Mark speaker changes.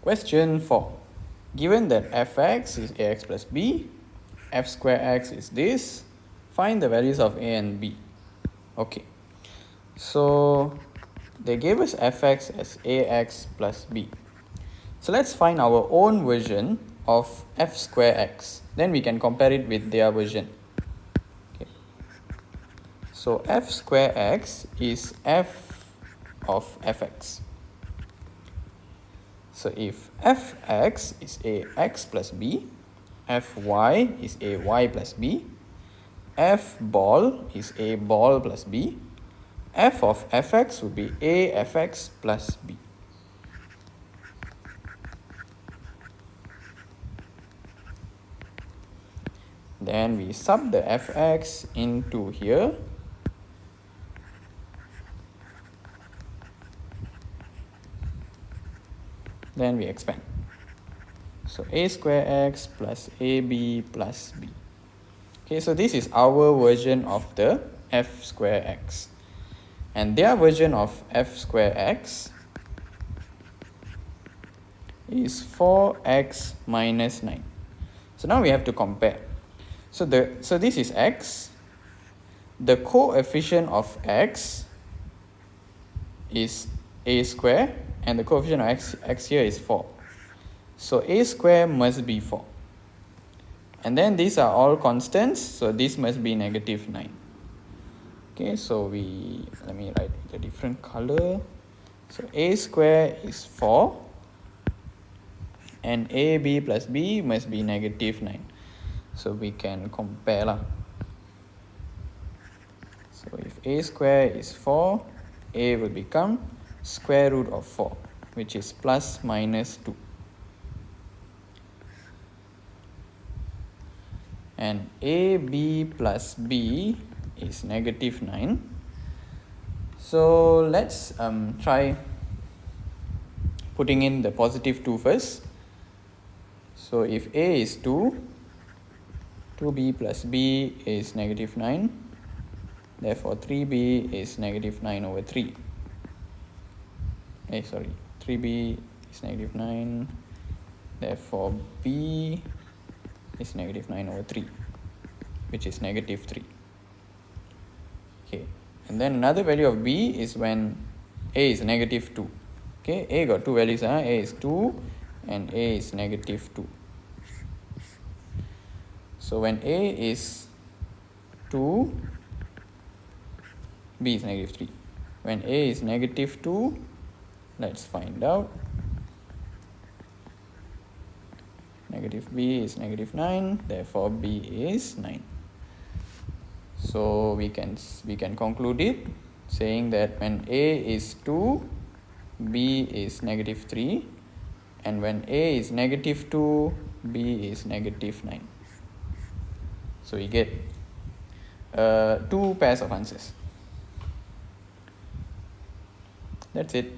Speaker 1: Question 4. Given that fx is ax plus b, f square x is this, find the values of a and b. Okay, so they gave us fx as ax plus b. So let's find our own version of f square x. Then we can compare it with their version. Okay. So f square x is f of fx. So if fx is ax plus b, fy is ay plus b, f ball is a ball plus b, f of fx would be a fx plus b. Then we sub the fx into here. Then we expand. So a square x plus ab plus b. Okay, so this is our version of the f square x. And their version of f square x is 4x minus 9. So now we have to compare. So this is x. The coefficient of x is a square, and the coefficient of x here is 4. So a square must be 4. And then these are all constants, so this must be negative 9. Okay, so let me write with a different color. So a square is 4, and ab plus b must be negative 9. So we can compare lah. So if a square is 4, a will become square root of 4, which is plus minus 2. And ab plus b is negative 9. So let's try putting in the positive 2 first. So if a is 2, 2b plus b is negative 9. Therefore 3b is negative 9 over 3. 3b is negative 9. Therefore b is negative 9 over 3, which is negative 3. Okay, and then another value of b is when a is negative 2. Okay, a got two values, a is 2 and a is negative 2. So when a is 2, b is negative 3. When a is negative 2, let's find out. Negative b is negative 9, therefore b is 9. So we can conclude it saying that when a is 2, b is negative 3, and when a is negative 2, b is negative 9. So we get 2 pairs of answers. That's it.